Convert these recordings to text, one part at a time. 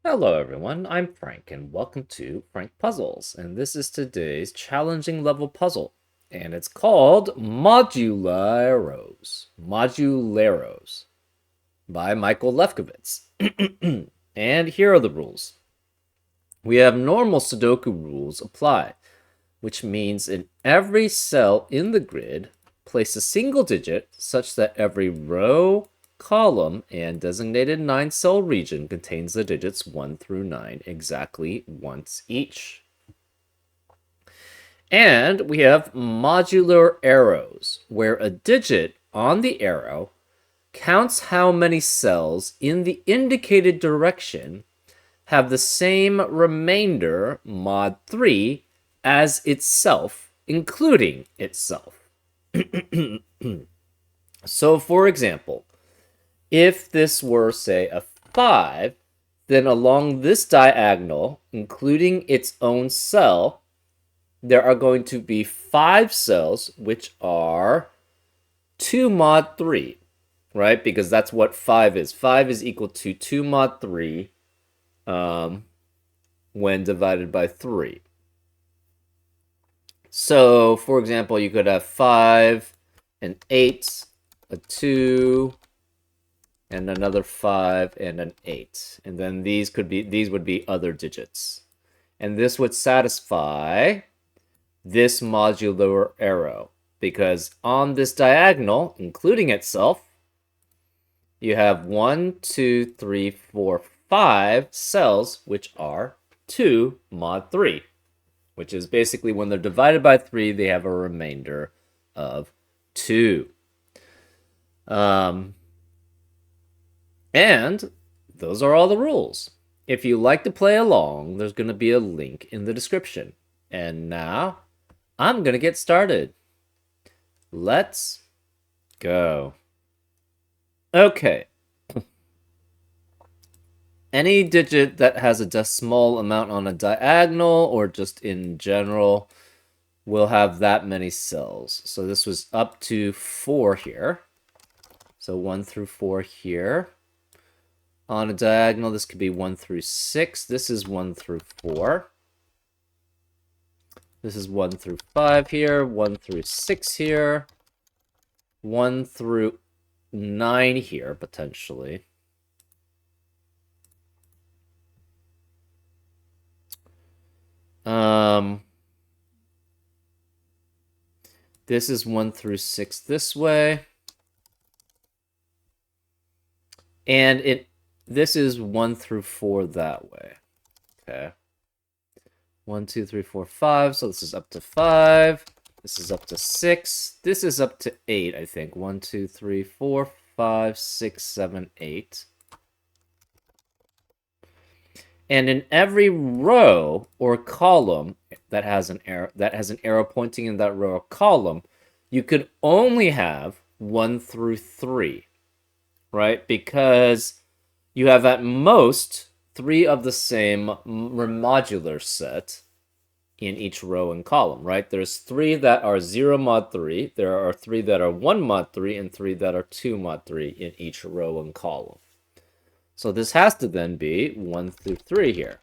Hello everyone, I'm Frank and welcome to Frank Puzzles, and this is today's challenging level puzzle, and it's called Modularrows by Michael Lefkowitz. And here are the rules. We have normal Sudoku rules apply, which means in every cell in the grid, place a single digit such that every row, column, and designated 9-cell region contains the digits 1 through 9 exactly once each. And we have modular arrows, where a digit on the arrow counts how many cells in the indicated direction have the same remainder mod 3 as itself, including itself. So, for example, if this were, say, a 5, then along this diagonal, including its own cell, there are going to be 5 cells which are 2 mod 3, right? Because that's what 5 is. 5 is equal to 2 mod 3 when divided by 3. So, for example, you could have 5, an 8, a 2, and another 5 and an 8. And then these would be other digits. And this would satisfy this modular arrow, because on this diagonal, including itself, you have 1, 2, 3, 4, 5 cells which are 2 mod 3, which is basically when they're divided by 3, they have a remainder of 2. And those are all the rules. If you like to play along, there's going to be a link in the description. And now, I'm going to get started. Let's go. Okay. Any digit that has a small amount on a diagonal or just in general will have that many cells. So this was up to 4 here. So 1 through 4 here. On a diagonal, this could be 1 through 6. This is 1 through 4. This is 1 through 5 here, 1 through 6 here, 1 through 9 here, potentially. This is 1 through 6 this way. And this is 1 through 4 that way. Okay. 1, 2, 3, 4, 5. So this is up to 5. This is up to 6. This is up to 8, I think. 1, 2, 3, 4, 5, 6, 7, 8. And in every row or column that has an arrow pointing in that row or column, you could only have 1 through 3, right? Because you have at most 3 of the same modular set in each row and column, right? There's 3 that are 0 mod 3, there are 3 that are 1 mod 3, and 3 that are 2 mod 3 in each row and column. So this has to then be 1 through 3 here.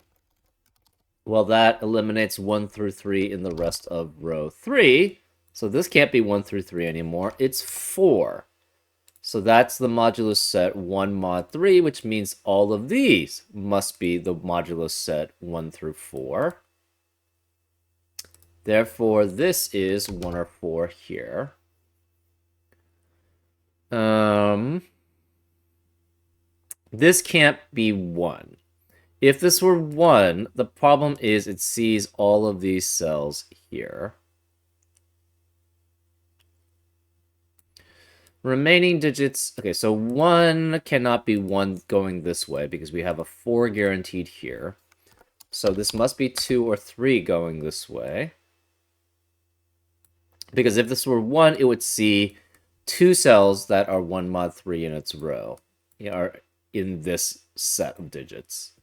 Well, that eliminates 1 through 3 in the rest of row 3. So this can't be 1 through 3 anymore. It's 4. So that's the modulus set 1 mod 3, which means all of these must be the modulus set 1 through 4. Therefore, this is 1 or 4 here. This can't be 1. If this were 1, the problem is it sees all of these cells here. Remaining digits, okay, so 1 cannot be 1 going this way because we have a 4 guaranteed here. So this must be 2 or 3 going this way. Because if this were 1, it would see 2 cells that are 1 mod 3 in its row, are in this set of digits.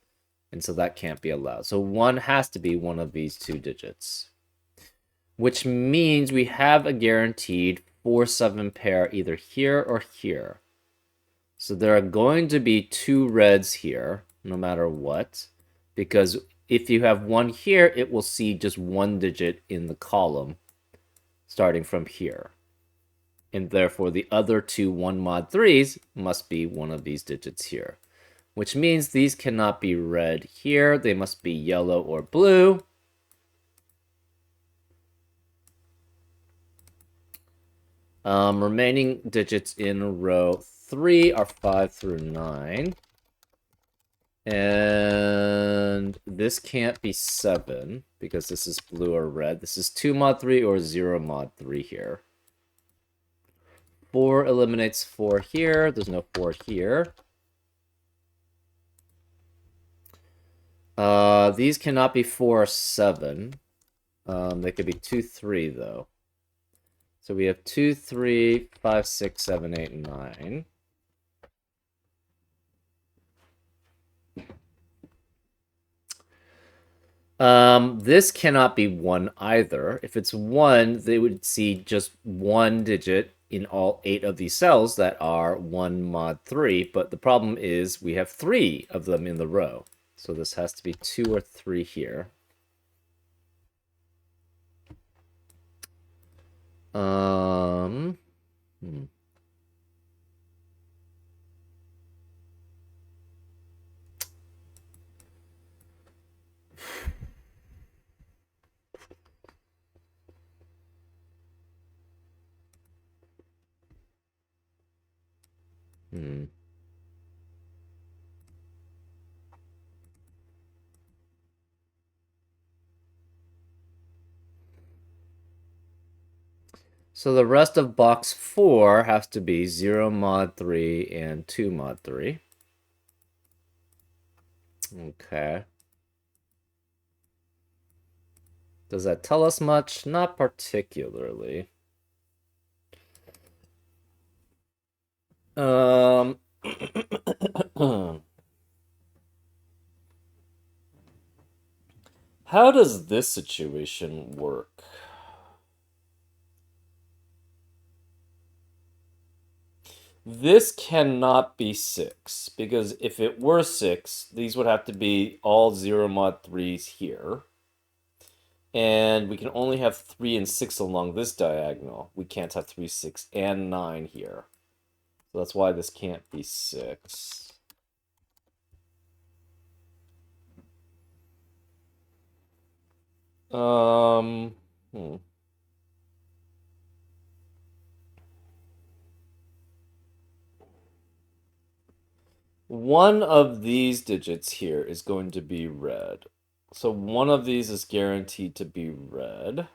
And so that can't be allowed. So 1 has to be one of these 2 digits. Which means we have a guaranteed 4-7 pair either here or here. So there are going to be two reds here, no matter what, because if you have one here, it will see just one digit in the column starting from here. And therefore, the other two 1 mod 3s must be one of these digits here, which means these cannot be red here. They must be yellow or blue. Remaining digits in row 3 are 5 through 9. And this can't be 7 because this is blue or red. This is 2 mod 3 or 0 mod 3 here. 4 eliminates 4 here. There's no 4 here. These cannot be 4 or 7. They could be 2, 3, though. So we have 2, 3, 5, 6, 7, 8, 9. This cannot be 1 either. If it's 1, they would see just one digit in all 8 of these cells that are 1 mod 3, but the problem is we have 3 of them in the row. So this has to be 2 or 3 here. Hmm. Hmm. So the rest of box 4 has to be 0 mod 3 and 2 mod 3. Okay. Does that tell us much? Not particularly. How does this situation work? This cannot be 6, because if it were 6, these would have to be all 0 mod 3s here. And we can only have 3 and 6 along this diagonal. We can't have 3, 6, and 9 here. So that's why this can't be 6. Hmm. One of these digits here is going to be red. So one of these is guaranteed to be red.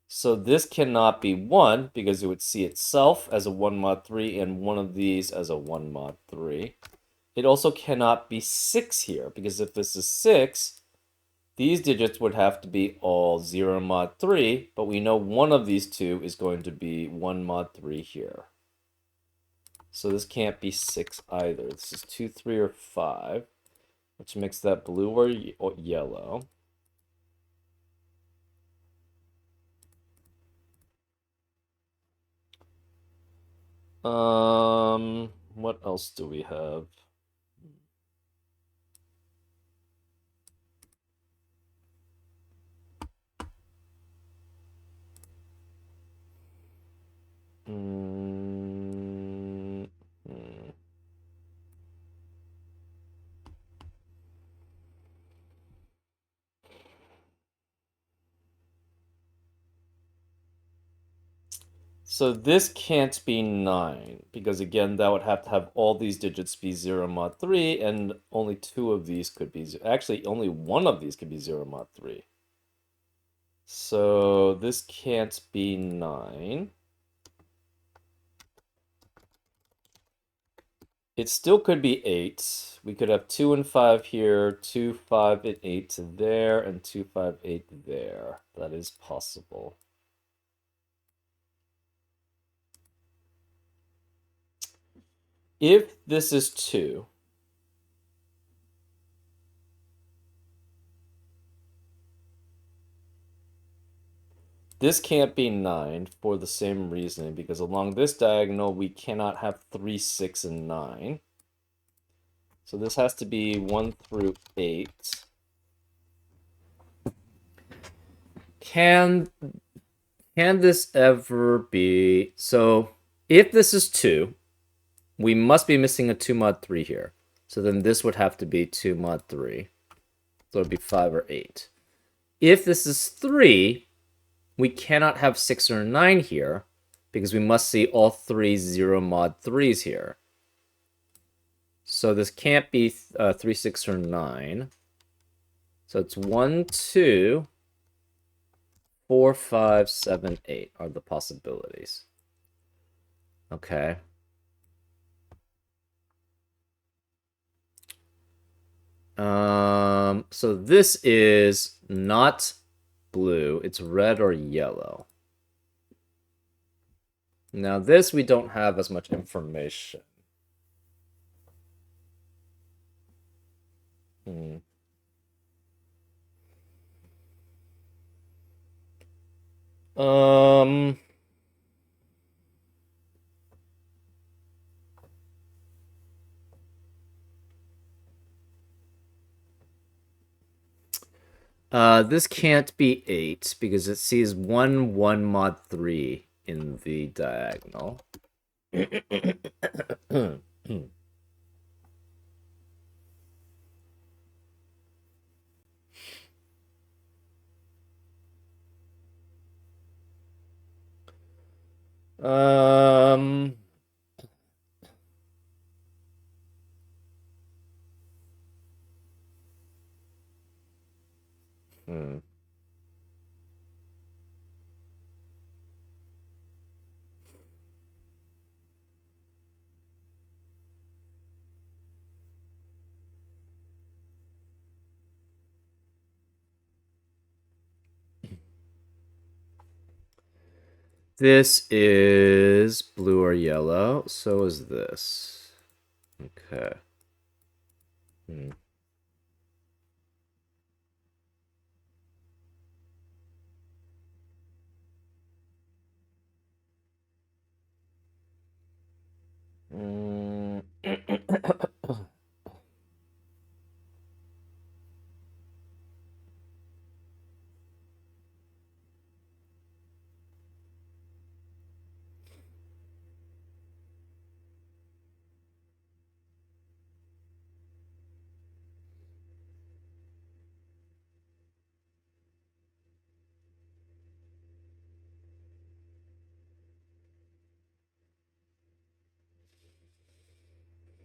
So this cannot be 1 because it would see itself as a 1 mod 3 and one of these as a 1 mod 3. It also cannot be 6 here because if this is 6, these digits would have to be all 0 mod 3, but we know one of these two is going to be 1 mod 3 here. So this can't be 6 either. This is 2, 3, or 5, which makes that blue or yellow. What else do we have? Hmm. So this can't be 9, because again, that would have to have all these digits be 0 mod 3, and only 2 of these could be... Actually, only one of these could be 0 mod 3. So this can't be 9. It still could be 8. We could have 2 and 5 here, 2, 5, and 8 there, and 2, 5, 8 there. That is possible. If this is 2, This can't be 9 for the same reason, because along this diagonal, we cannot have 3, 6, and 9. So this has to be 1 through 8. Can this ever be... So if this is 2, we must be missing a 2 mod 3 here. So then this would have to be 2 mod 3. So it would be 5 or 8. If this is 3, we cannot have 6 or 9 here, because we must see all 3 0 mod 3s here. So this can't be 3, 6, or 9. So it's 1, 2, 4, 5, 7, 8 are the possibilities. Okay. So this is not blue, it's red or yellow. Now this we don't have as much information. Um, this can't be 8 because it sees 1 1 mod 3 in the diagonal. Um, hmm. This is blue or yellow. So is this. Okay. Hmm.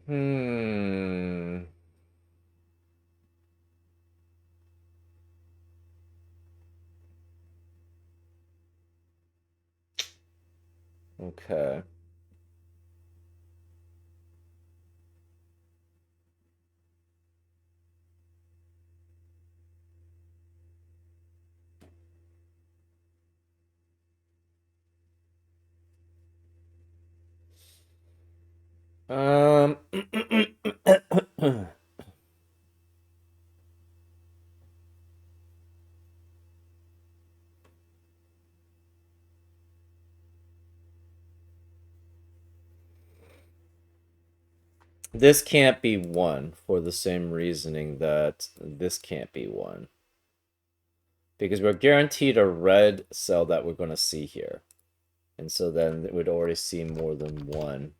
Hmm. Okay. Um. This can't be 1 for the same reasoning that this can't be 1. Because we're guaranteed a red cell that we're going to see here. And so then it would already see more than 1.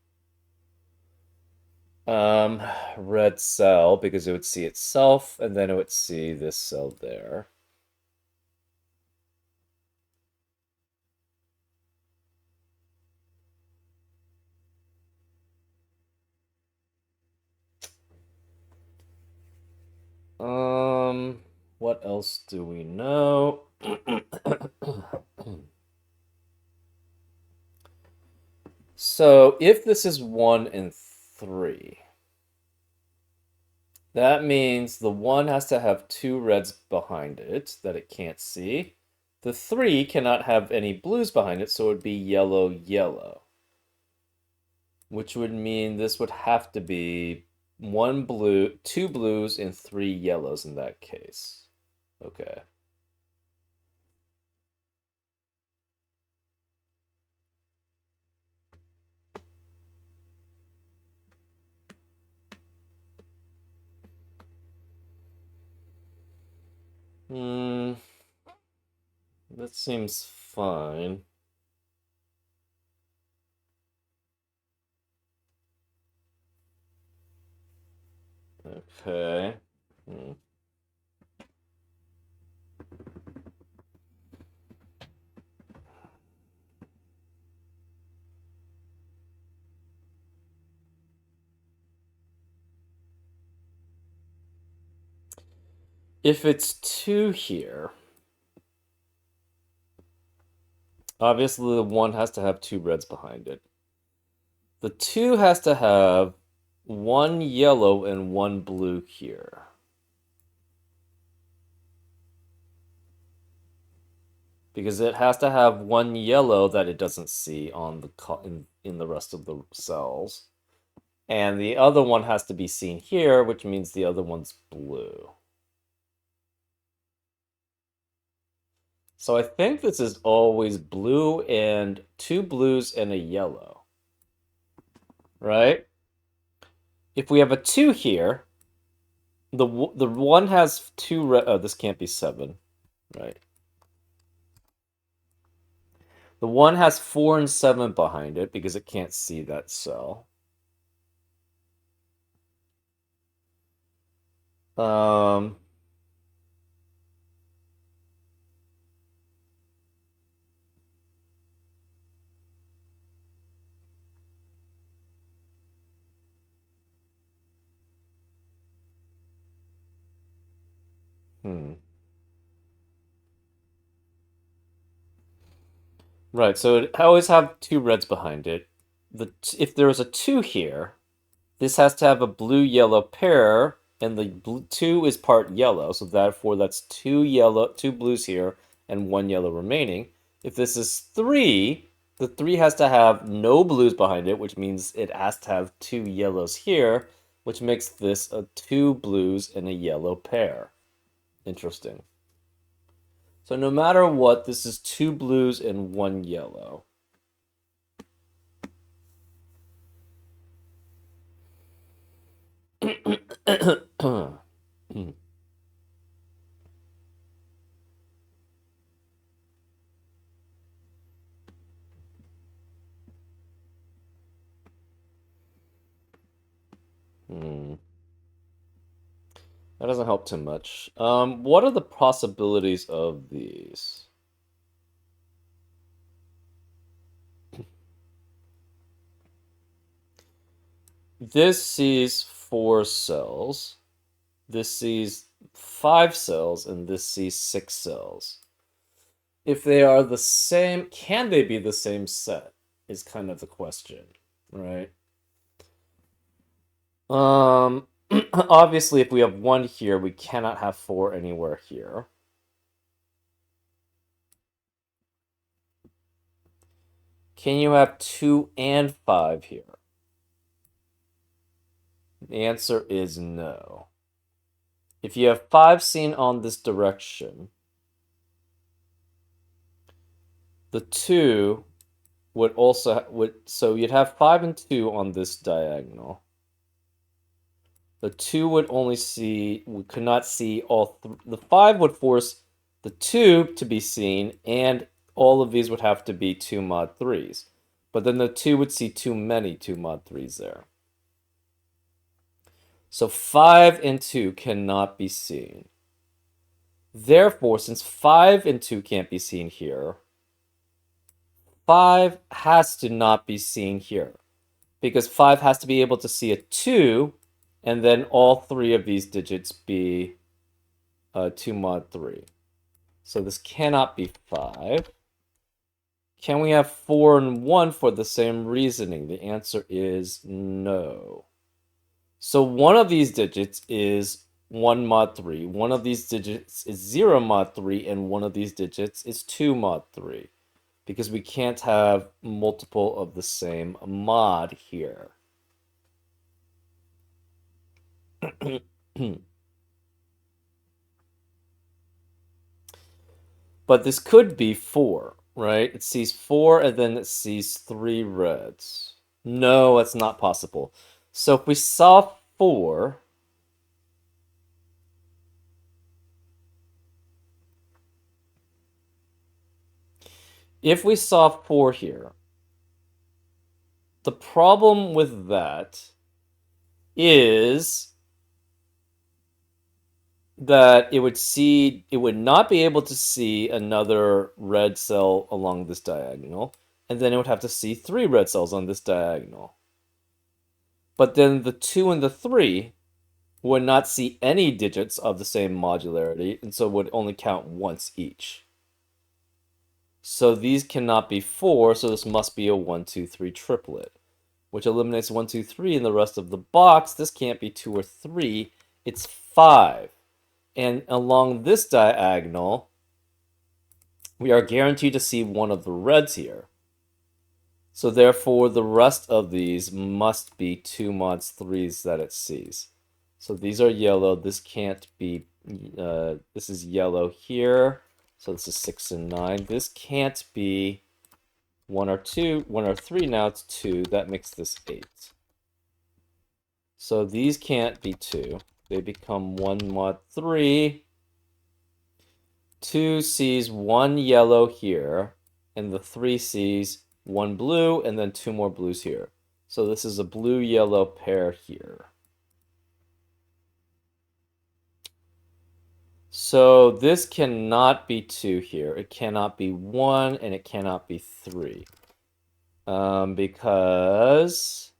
Red cell, because it would see itself, and then it would see this cell there. What else do we know? So if this is 1 and 3, that means the 1 has to have 2 reds behind it that it can't see. The 3 cannot have any blues behind it, so it would be yellow, yellow. Which would mean this would have to be 1 blue, 2 blues, and 3 yellows in that case. Okay. Hmm, that seems fine. Okay. Hmm. If it's 2 here, obviously the 1 has to have 2 reds behind it. The 2 has to have 1 yellow and 1 blue here. Because it has to have 1 yellow that it doesn't see on the in the rest of the cells. And the other one has to be seen here, which means the other one's blue. So I think this is always blue and 2 blues and a yellow. Right? If we have a 2 here, the 1 has 2 red. Oh, this can't be 7. Right. The 1 has 4 and 7 behind it because it can't see that cell. Um, hmm. Right, so it always have 2 reds behind it. If there was a 2 here, this has to have a blue-yellow pair, and the 2 is part yellow, so therefore that's 2 blues here and 1 yellow remaining. If this is 3, the 3 has to have no blues behind it, which means it has to have 2 yellows here, which makes this a 2 blues and a yellow pair. Interesting. So no matter what, this is 2 blues and 1 yellow. Hmm. That doesn't help too much. What are the possibilities of these? This sees 4 cells. This sees 5 cells, and this sees 6 cells. If they are the same, can they be the same set? Is kind of the question, right? Obviously, if we have 1 here, we cannot have 4 anywhere here. Can you have 2 and 5 here? The answer is no. If you have 5 seen on this direction, the 2 would also so you'd have 5 and 2 on this diagonal. The 2 would only see we could not see all the 5 would force the 2 to be seen, and all of these would have to be 2 mod 3s. But then the 2 would see too many 2 mod 3s there. So 5 and 2 cannot be seen. Therefore, since 5 and 2 can't be seen here, 5 has to not be seen here. Because 5 has to be able to see a 2, and then all 3 of these digits be 2 mod 3. So this cannot be 5. Can we have 4 and 1 for the same reasoning? The answer is no. So one of these digits is 1 mod 3, one of these digits is 0 mod 3, and one of these digits is 2 mod 3. Because we can't have multiple of the same mod here. But this could be 4, right? It sees 4 and then it sees 3 reds. No, that's not possible. So if we saw 4, If we saw 4 here, the problem with that is that it would not be able to see another red cell along this diagonal, and then it would have to see 3 red cells on this diagonal. But then the 2 and the 3 would not see any digits of the same modularity, and so would only count once each. So these cannot be 4, so this must be a 1, 2, 3 triplet, which eliminates 1, 2, 3 in the rest of the box. This can't be 2 or 3, it's 5. And along this diagonal, we are guaranteed to see one of the reds here. So therefore, the rest of these must be 2 mods 3s that it sees. So these are yellow. This can't be, this is yellow here. So this is 6 and 9. This can't be 1 or 2, 1 or 3. Now it's 2. That makes this 8. So these can't be 2. They become 1 mod 3. 2 sees 1 yellow here, and the 3 sees 1 blue, and then 2 more blues here. So this is a blue-yellow pair here. So this cannot be 2 here. It cannot be 1, and it cannot be 3. Because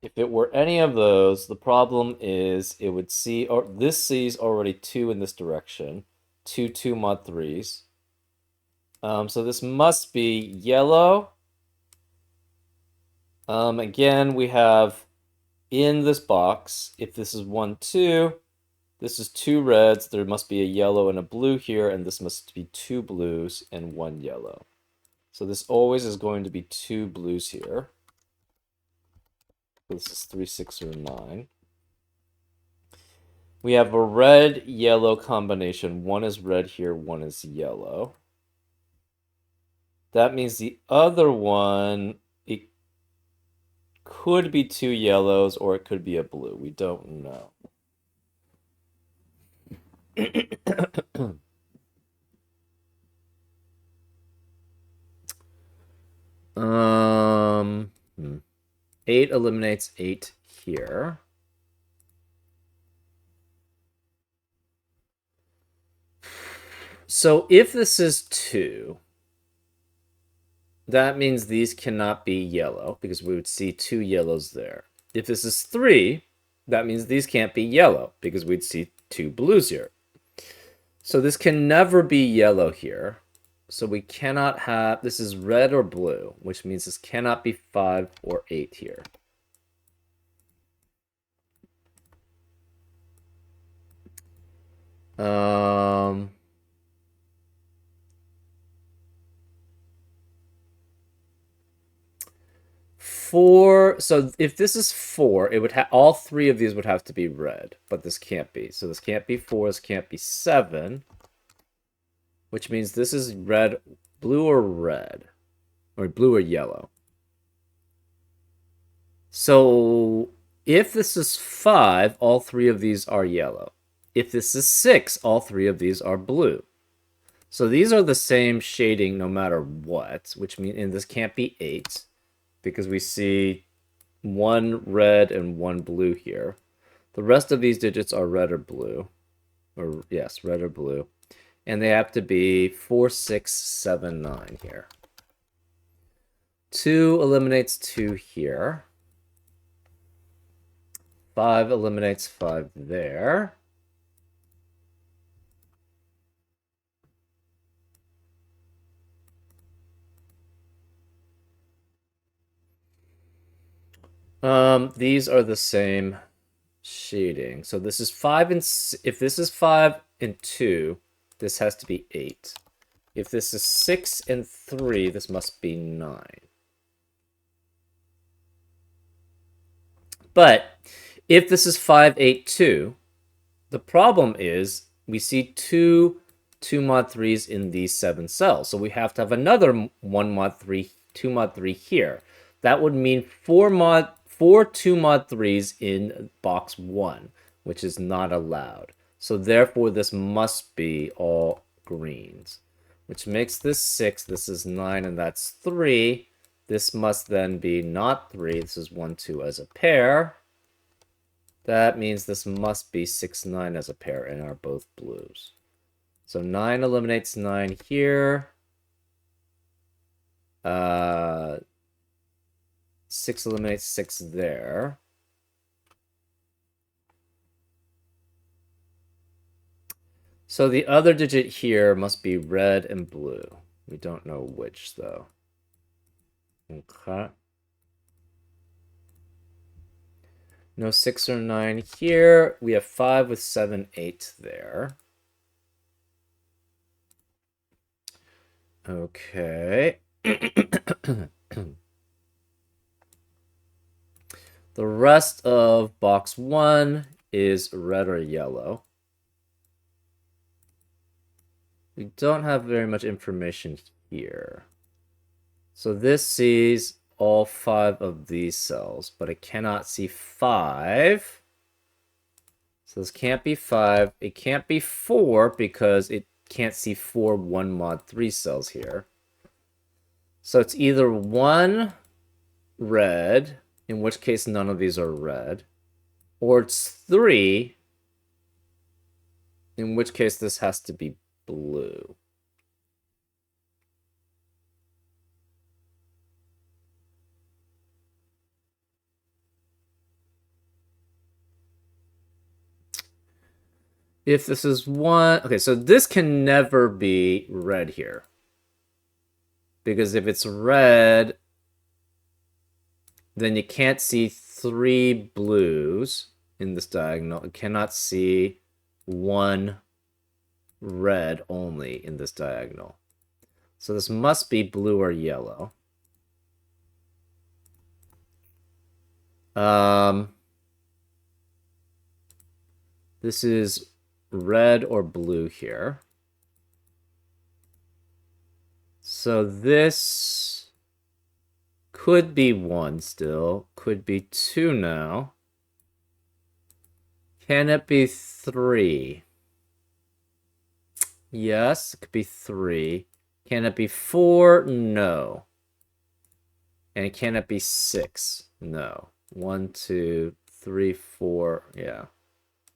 if it were any of those, the problem is it would see, or this sees already 2 in this direction. 2 2 mod 3s. So this must be yellow. Again, we have in this box, if this is 1, 2, this is 2 reds, there must be a yellow and a blue here, and this must be 2 blues and 1 yellow. So this always is going to be 2 blues here. This is 3, 6, or 9. We have a red-yellow combination. One is red here, one is yellow. That means the other one, it could be 2 yellows or it could be a blue. We don't know. um, 8 eliminates 8 here. So if this is 2, that means these cannot be yellow because we would see 2 yellows there. If this is 3, that means these can't be yellow because we'd see 2 blues here. So this can never be yellow here. So we cannot have, this is red or blue, which means this cannot be 5 or 8 here. Four, so if this is 4, it would have, all 3 of these would have to be red, but this can't be. So this can't be 4, this can't be 7, which means this is red, blue or red, or blue or yellow. So if this is 5, all 3 of these are yellow. If this is 6, all 3 of these are blue. So these are the same shading no matter what, which means, and this can't be 8 because we see 1 red and 1 blue here. The rest of these digits are red or blue, or yes, red or blue, and they have to be 4, 6, 7, 9 here. 2 eliminates 2 here. 5 eliminates 5 there. These are the same shading. So this is 5 and if this is 5 and 2, this has to be 8. If this is 6 and 3, this must be 9. But if this is 5, 8, 2, the problem is we see 2 mod 3s in these 7 cells. So we have to have another 1 mod 3, 2 mod 3 here. That would mean 4 2 mod 3s in box 1, which is not allowed. So therefore, this must be all greens, which makes this 6. This is 9, and that's 3. This must then be not 3. This is 1, 2 as a pair. That means this must be 6, 9 as a pair and are both blues. So 9 eliminates 9 here. 6 eliminates 6 there. So the other digit here must be red and blue. We don't know which, though. Okay. No 6 or 9 here. We have 5 with 7, 8 there. Okay. The rest of box 1 is red or yellow. We don't have very much information here. So this sees all 5 of these cells, but it cannot see 5. So this can't be 5. It can't be 4 because it can't see 4 1 mod 3 cells here. So it's either 1 red, in which case none of these are red, or it's 3, in which case this has to be blue. If this is 1... Okay, so this can never be red here. Because if it's red, then you can't see 3 blues in this diagonal. It cannot see 1 red only in this diagonal. So this must be blue or yellow. This is red or blue here. So this could be 1 still, could be 2 now. Can it be 3? Yes, it could be 3. Can it be 4? No. And can it be 6? No. 1, 2, 3, 4. Yeah.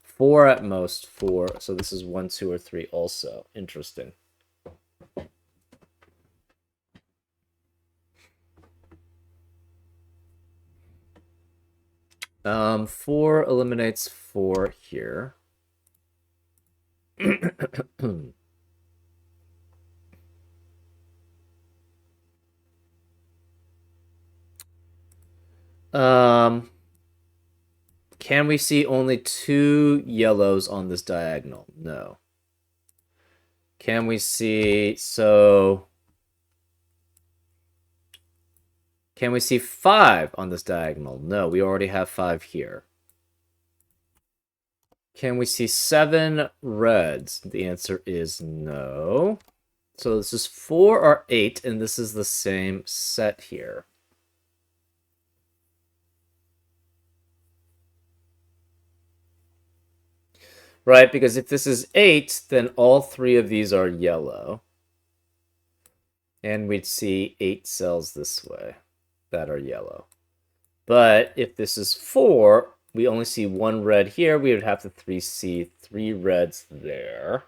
4 at most. 4. So this is 1, 2, or 3 also. Interesting. 4 eliminates 4 here. Can we see only 2 yellows on this diagonal? No. Can we see... So... Can we see 5 on this diagonal? No, we already have 5 here. Can we see 7 reds? The answer is no. So this is 4 or 8, and this is the same set here. Right, because if this is 8, then all 3 of these are yellow. And we'd see 8 cells this way that are yellow. But if this is 4, we only see 1 red here. We would have to see 3 reds there.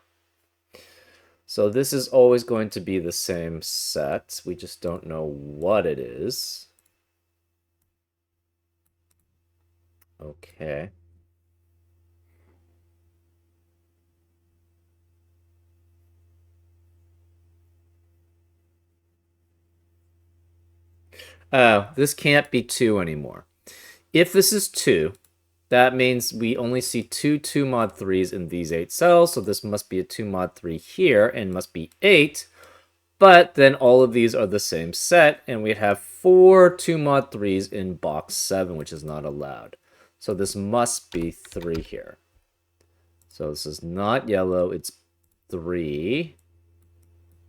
So this is always going to be the same set. We just don't know what it is. Okay. Oh, this can't be 2 anymore. If this is 2, that means we only see 2 mod 3s in these 8 cells, so this must be a 2 mod 3 here and must be 8. But then all of these are the same set, and we'd have 4 2 mod 3s in box 7, which is not allowed. So this must be 3 here. So this is not yellow, it's 3.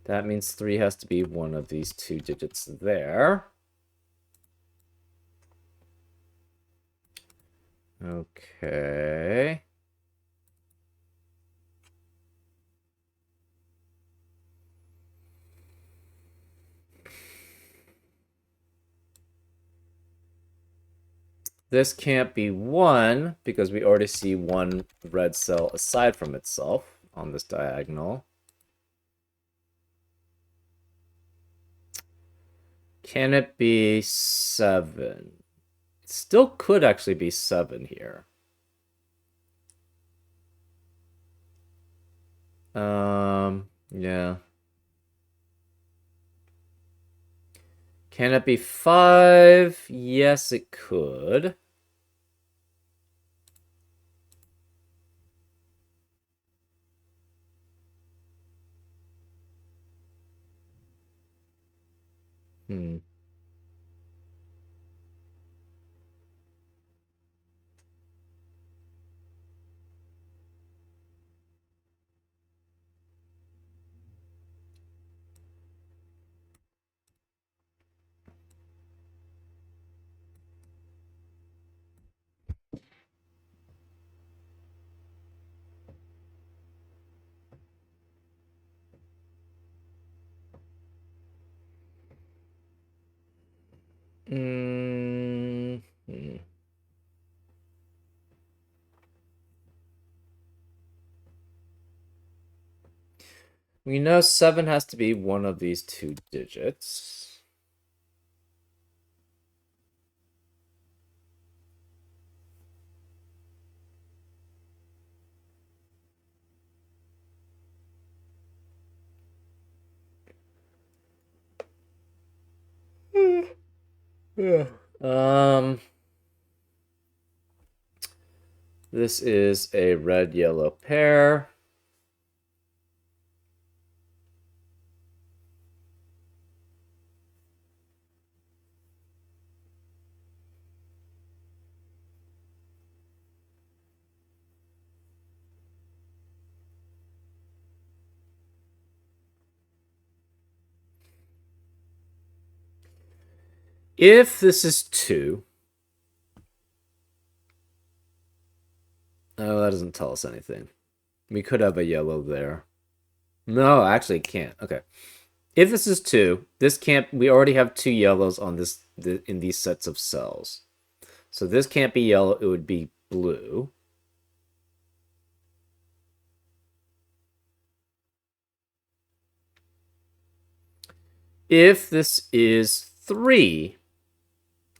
That means 3 has to be one of these 2 digits there. Okay. This can't be 1 because we already see one red cell aside from itself on this diagonal. Can it be 7? It still could actually be 7 here. Yeah. Can it be 5? Yes, it could. Hmm. Mm -hmm. We know 7 has to be one of these 2 digits. Yeah. This is a red-yellow pair. If this is 2, oh, that doesn't tell us anything. We could have a yellow there. No, actually it can't. Okay. If this is 2, this can't. We already have 2 yellows on this in these sets of cells. So this can't be yellow. It would be blue. If this is 3,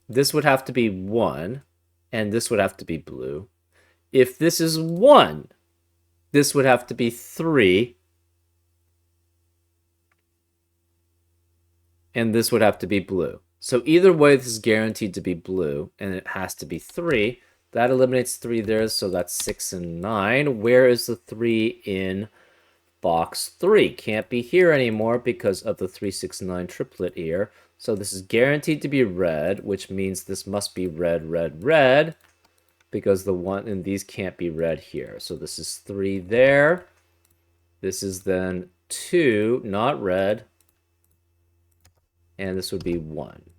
this would have to be 1, and this would have to be blue. If this is 1, this would have to be 3, and this would have to be blue. So either way, this is guaranteed to be blue, and it has to be 3. That eliminates 3 there, so that's 6 and 9. Where is the 3 in box 3? Can't be here anymore because of the 3, 6, 9 triplet here. So this is guaranteed to be red, which means this must be red, red, red, because the one in these can't be red here. So this is 3 there. This is then 2, not red, and this would be 1.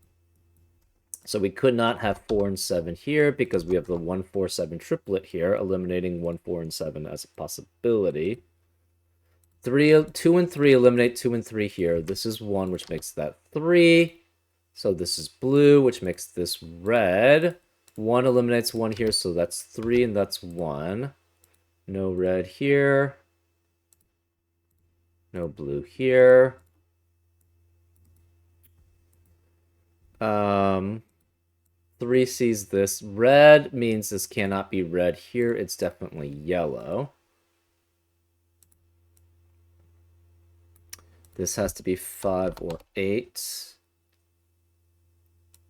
So we could not have 4 and 7 here because we have the 1, 4, 7 triplet here, eliminating 1, 4, and 7 as a possibility. 2 and 3 eliminate 2 and 3 here. This is 1, which makes that 3. So this is blue, which makes this red. 1 eliminates 1 here, so that's 3, and that's 1. No red here. No blue here. 3 sees this. Red means this cannot be red here. It's definitely yellow. This has to be 5 or 8.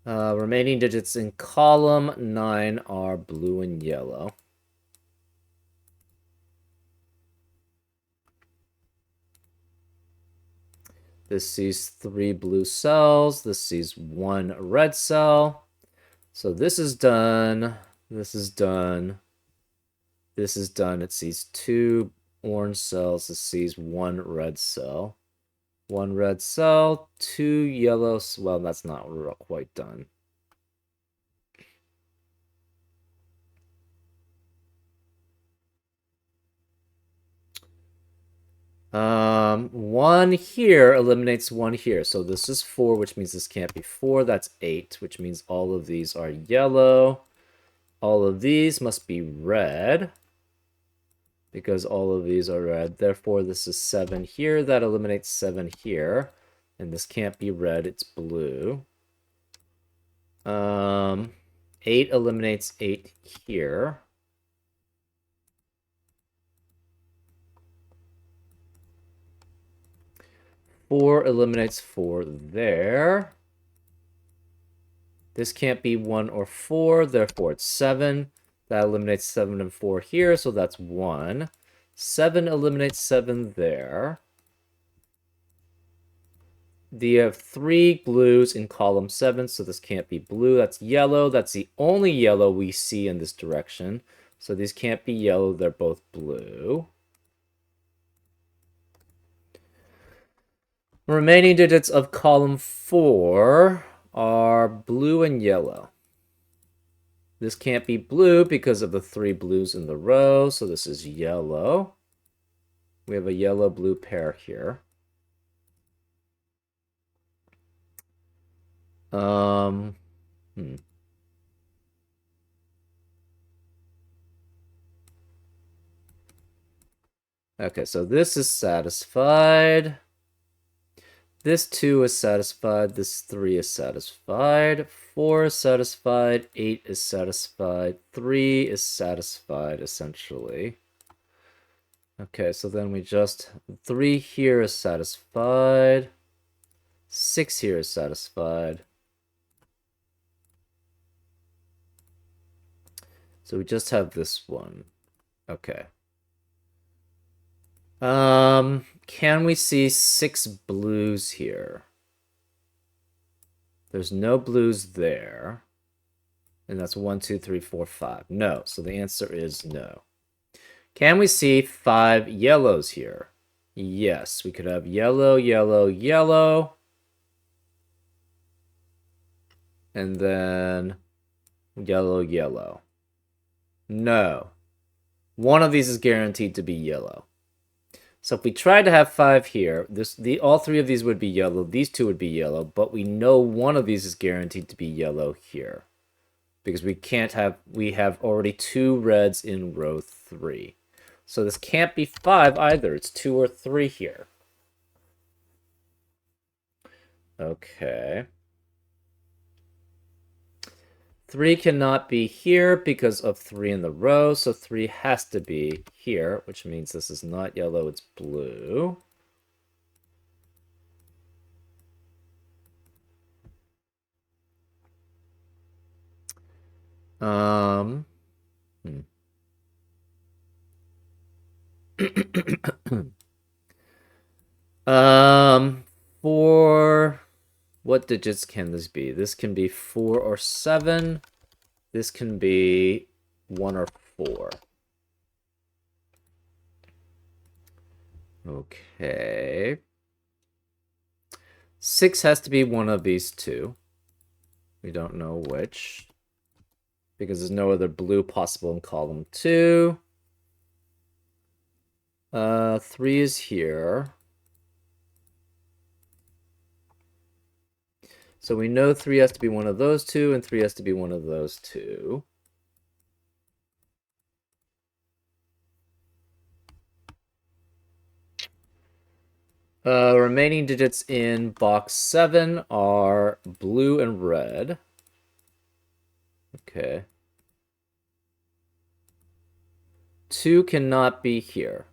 Remaining digits in column 9 are blue and yellow. This sees 3 blue cells. This sees 1 red cell. So this is done. This is done. This is done. It sees 2 orange cells. It sees 1 red cell. 1 red cell, 2 yellow. Well, that's not quite done. One here eliminates 1 here. So this is 4, which means this can't be 4. That's 8, which means all of these are yellow. all of these must be red because all of these are red. Therefore, this is 7 here. That eliminates 7 here. And this can't be red, it's blue. 8 eliminates 8 here. Four eliminates 4 there. This can't be 1 or 4, therefore it's 7. That eliminates 7 and 4 here, so that's 1. 7 eliminates 7 there. You have 3 blues in column 7, so this can't be blue. That's yellow. That's the only yellow we see in this direction. So these can't be yellow. They're both blue. Remaining digits of column 4 are blue and yellow. This can't be blue because of the 3 blues in the row, so this is yellow. We have a yellow-blue pair here. Okay, so this is satisfied. This 2 is satisfied. This 3 is satisfied. 4 is satisfied. 8 is satisfied. 3 is satisfied, essentially. Okay, so then we just... 3 here is satisfied. 6 here is satisfied. So we just have this one. Okay. Can we see 6 blues here? There's no blues there. And that's 1, 2, 3, 4, 5. No, so the answer is no. Can we see 5 yellows here? Yes, we could have yellow, yellow, yellow. And then yellow, yellow. No. One of these is guaranteed to be yellow. So if we tried to have 5 here, all 3 of these would be yellow, these 2 would be yellow, but we know one of these is guaranteed to be yellow here. Because we have already 2 reds in row 3. So this can't be 5 either, it's 2 or 3 here. Okay. 3 cannot be here because of 3 in the row, so 3 has to be here, which means this is not yellow, it's blue. For what digits can this be? This can be 4 or 7. This can be 1 or 4. Okay. 6 has to be one of these 2. We don't know which. Because there's no other blue possible in column 2. 3 is here. So we know 3 has to be one of those 2, and 3 has to be one of those 2. Remaining digits in box 7 are blue and red. Okay. 2 cannot be here.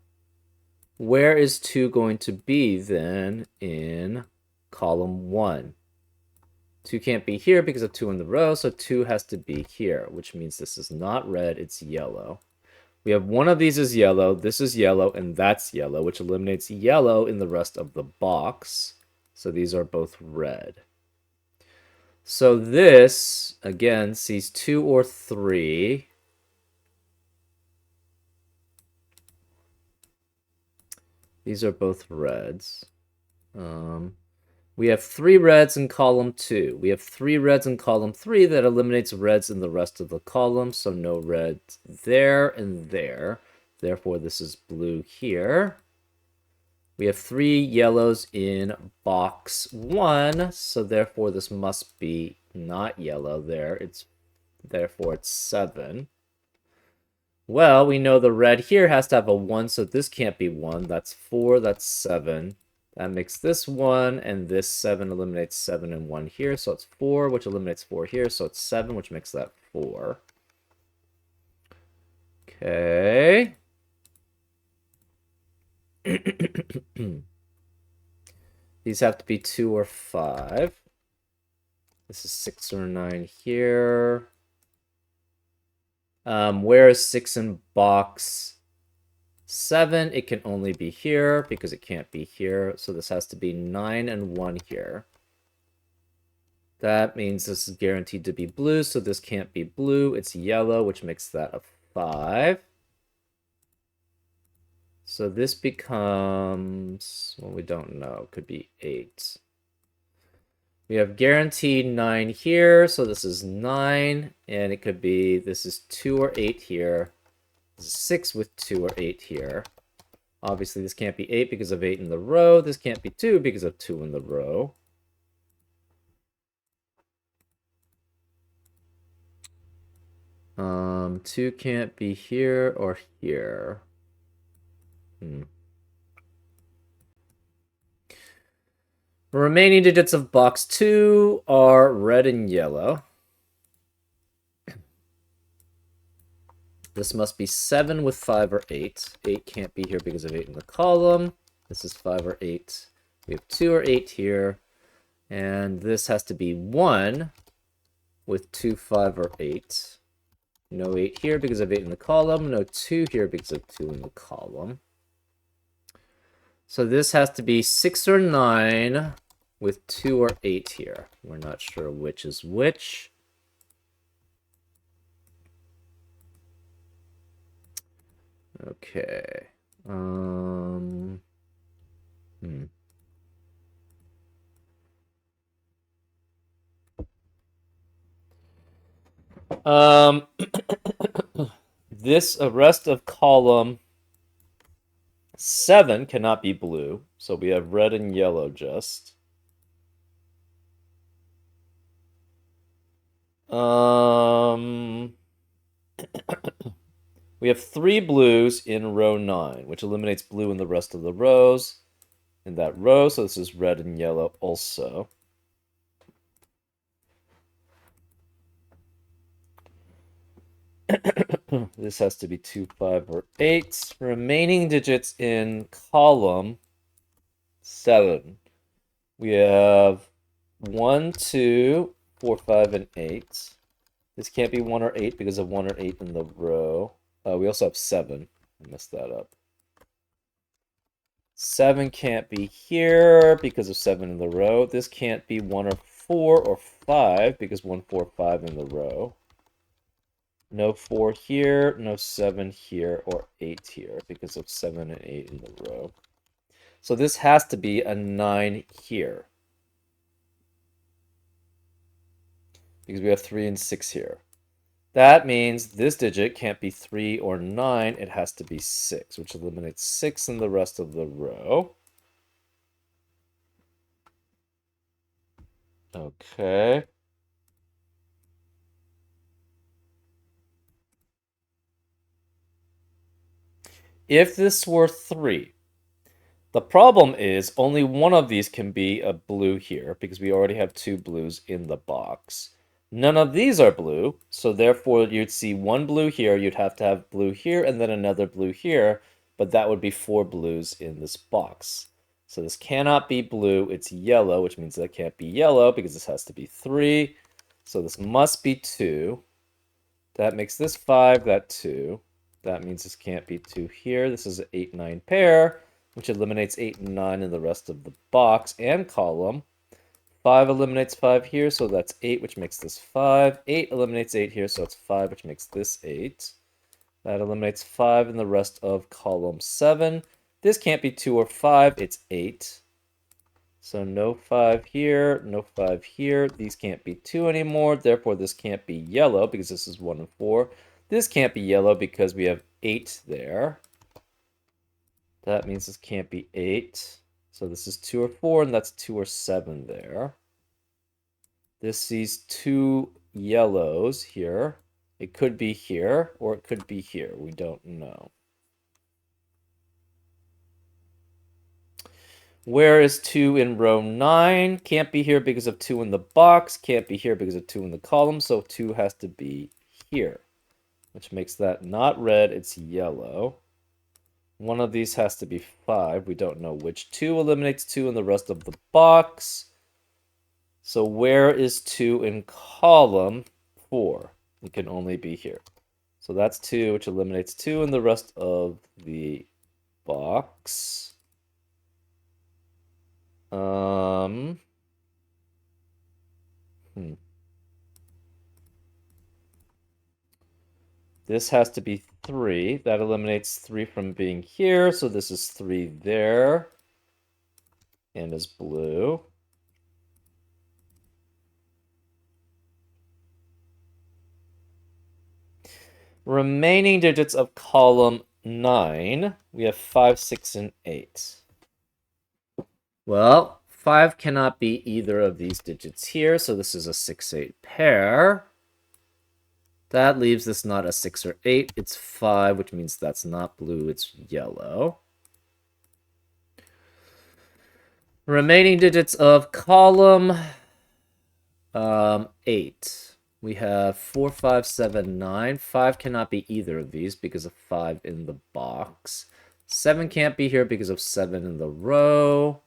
Where is 2 going to be then in column 1? 2 can't be here because of 2 in the row, so 2 has to be here, which means this is not red, it's yellow. We have one of these is yellow, this is yellow, and that's yellow, which eliminates yellow in the rest of the box. So these are both red. So this, again, sees 2 or 3. These are both reds. We have 3 reds in column 2. We have 3 reds in column 3 that eliminates reds in the rest of the column, so no reds there and there. Therefore, this is blue here. We have 3 yellows in box 1, so therefore this must be not yellow there. It's Therefore, it's 7. Well, we know the red here has to have a 1, so this can't be 1. That's 4, that's 7. That makes this 1, and this 7 eliminates 7 and 1 here, so it's 4, which eliminates 4 here, so it's 7, which makes that 4. Okay. These have to be 2 or 5. This is 6 or 9 here. Where is 6 in box 7? It can only be here because it can't be here. So this has to be 9 and 1 here. That means this is guaranteed to be blue, so this can't be blue. It's yellow, which makes that a 5. So this becomes, well, we don't know. It could be 8. We have guaranteed 9 here, so this is 9, and it could be, this is 2 or 8 here. This is 6 with 2 or 8 here. Obviously, this can't be 8 because of 8 in the row. This can't be 2 because of 2 in the row. Two can't be here or here. The remaining digits of box 2 are red and yellow. This must be 7 with 5 or 8. 8 can't be here because of 8 in the column. This is 5 or 8. We have 2 or 8 here. And this has to be 1 with 2, 5, or 8. No 8 here because of 8 in the column. No 2 here because of 2 in the column. So this has to be 6 or 9 with 2 or 8 here. We're not sure which is which. Okay. This rest of column 7 cannot be blue, so we have red and yellow just. We have 3 blues in row 9, which eliminates blue in the rest of the rows in that row, so this is red and yellow also. This has to be 2, 5, or 8. Remaining digits in column 7. We have 1, 2, 4, 5, and 8. This can't be 1 or 8 because of 1 or 8 in the row. We also have 7. I messed that up. 7 can't be here because of 7 in the row. This can't be 1 or 4 or 5 because 1, 4, 5 in the row. No 4 here, no 7 here, or 8 here because of 7 and 8 in the row. So this has to be a 9 here. Because we have 3 and 6 here. That means this digit can't be 3 or 9. It has to be 6, which eliminates 6 in the rest of the row. Okay. If this were 3, the problem is only one of these can be a blue here because we already have 2 blues in the box. None of these are blue, so therefore you'd see 1 blue here, you'd have to have blue here, and then another blue here, but that would be 4 blues in this box. So this cannot be blue, it's yellow, which means that can't be yellow because this has to be 3. So this must be 2. That makes this 5, that 2. That means this can't be 2 here. This is an 8, 9 pair, which eliminates 8 and 9 in the rest of the box and column. 5 eliminates 5 here, so that's 8, which makes this 5. 8 eliminates 8 here, so it's 5, which makes this 8. That eliminates 5 in the rest of column 7. This can't be 2 or 5, it's 8. So no 5 here, no 5 here. These can't be 2 anymore, therefore this can't be yellow because this is 1 and 4. This can't be yellow because we have 8 there. That means this can't be 8. So this is 2 or 4, and that's 2 or 7 there. This sees 2 yellows here. It could be here, or it could be here. We don't know. Where is 2 in row 9? Can't be here because of 2 in the box. Can't be here because of 2 in the column. So 2 has to be here, which makes that not red. It's yellow. One of these has to be 5. We don't know which. 2 eliminates 2 in the rest of the box. So where is 2 in column 4? It can only be here. So that's 2, which eliminates 2 in the rest of the box. This has to be 3. That eliminates 3 from being here, so this is 3 there. And is blue. Remaining digits of column 9, we have 5, 6, and 8. Well, 5 cannot be either of these digits here, so this is a 6, 8 pair. That leaves this not a 6 or 8, it's 5, which means that's not blue, it's yellow. Remaining digits of column 8. We have 4, 5, 7, 9. 5 cannot be either of these because of 5 in the box. 7 can't be here because of 7 in the row.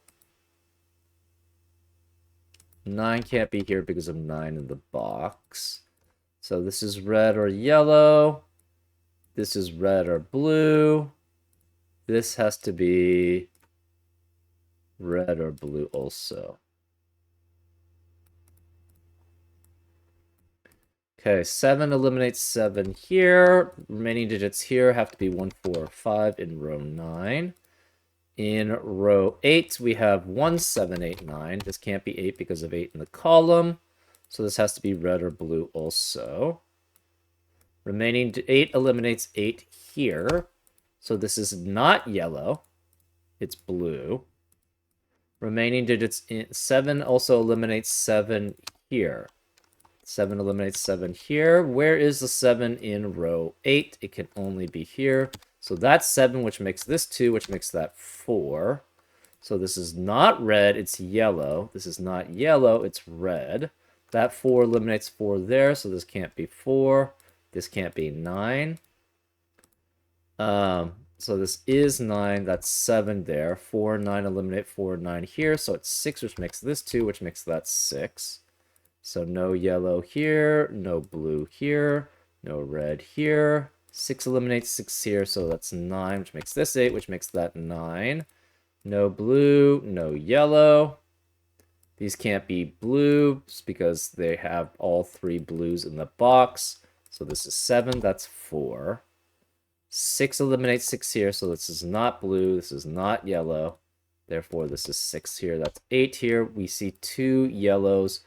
9 can't be here because of 9 in the box. So this is red or yellow. This is red or blue. This has to be red or blue also. Okay, 7 eliminates 7 here. Remaining digits here have to be 1, 4, 5 in row 9. In row 8, we have 1, 7, 8, 9. This can't be 8 because of 8 in the column. So this has to be red or blue also. Remaining 8 eliminates 8 here. So this is not yellow. It's blue. Remaining digits, 7 also eliminates 7 here. 7 eliminates 7 here. Where is the 7 in row 8? It can only be here. So that's 7, which makes this 2, which makes that 4. So this is not red, it's yellow. This is not yellow, it's red. That 4 eliminates 4 there, so this can't be 4. This can't be 9. So this is 9, that's 7 there. 4, 9 eliminate 4, 9 here, so it's 6, which makes this 2, which makes that 6. So no yellow here, no blue here, no red here. 6 eliminates 6 here, so that's 9, which makes this 8, which makes that 9. No blue, no yellow. These can't be blues because they have all 3 blues in the box. So this is 7, that's 4. 6 eliminates 6 here, so this is not blue, this is not yellow. Therefore, this is 6 here, that's 8 here. We see 2 yellows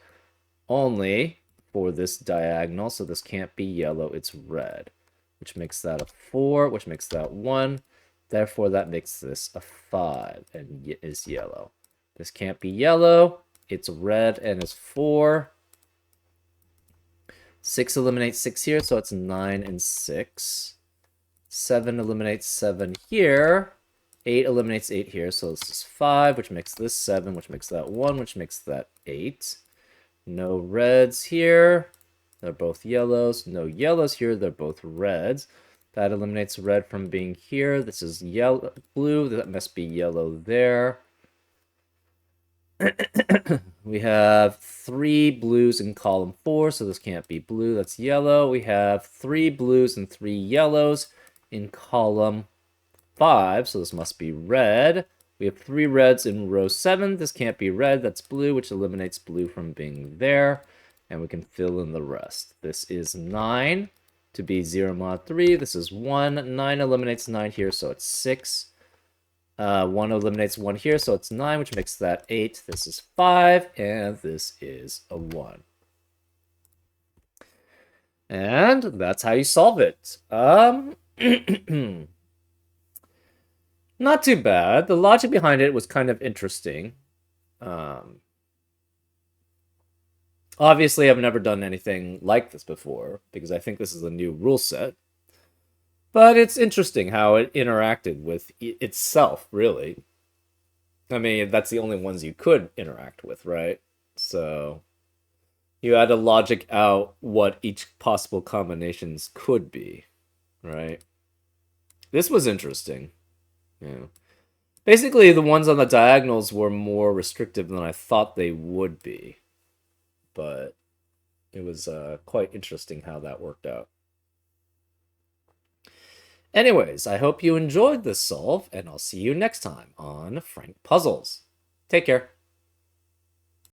only for this diagonal, so this can't be yellow, it's red, which makes that a 4, which makes that 1. Therefore, that makes this a 5 and is yellow. This can't be yellow, it's red and is 4. 6 eliminates 6 here, so it's 9 and 6. 7 eliminates 7 here. 8 eliminates 8 here, so this is 5, which makes this 7, which makes that 1, which makes that 8. No reds here. They're both yellows. No yellows here. They're both reds. That eliminates red from being here. This is yellow, blue. That must be yellow there. We have 3 blues in column 4, so this can't be blue. That's yellow. We have 3 blues and 3 yellows in column 5, so this must be red. We have 3 reds in row 7. This can't be red. That's blue, which eliminates blue from being there. And we can fill in the rest. This is 9 to be 0 mod 3. This is 1. 9 eliminates 9 here, so it's 6. 1 eliminates 1 here, so it's 9, which makes that 8. This is 5, and this is a 1. And that's how you solve it. Not too bad. The logic behind it was kind of interesting. Obviously, I've never done anything like this before because I think this is a new rule set. But it's interesting how it interacted with itself, really. I mean, that's the only ones you could interact with, right? So you had to logic out what each possible combinations could be, right? This was interesting. Yeah. Basically, the ones on the diagonals were more restrictive than I thought they would be, but it was quite interesting how that worked out. Anyways, I hope you enjoyed this solve, and I'll see you next time on Frank Puzzles. Take care.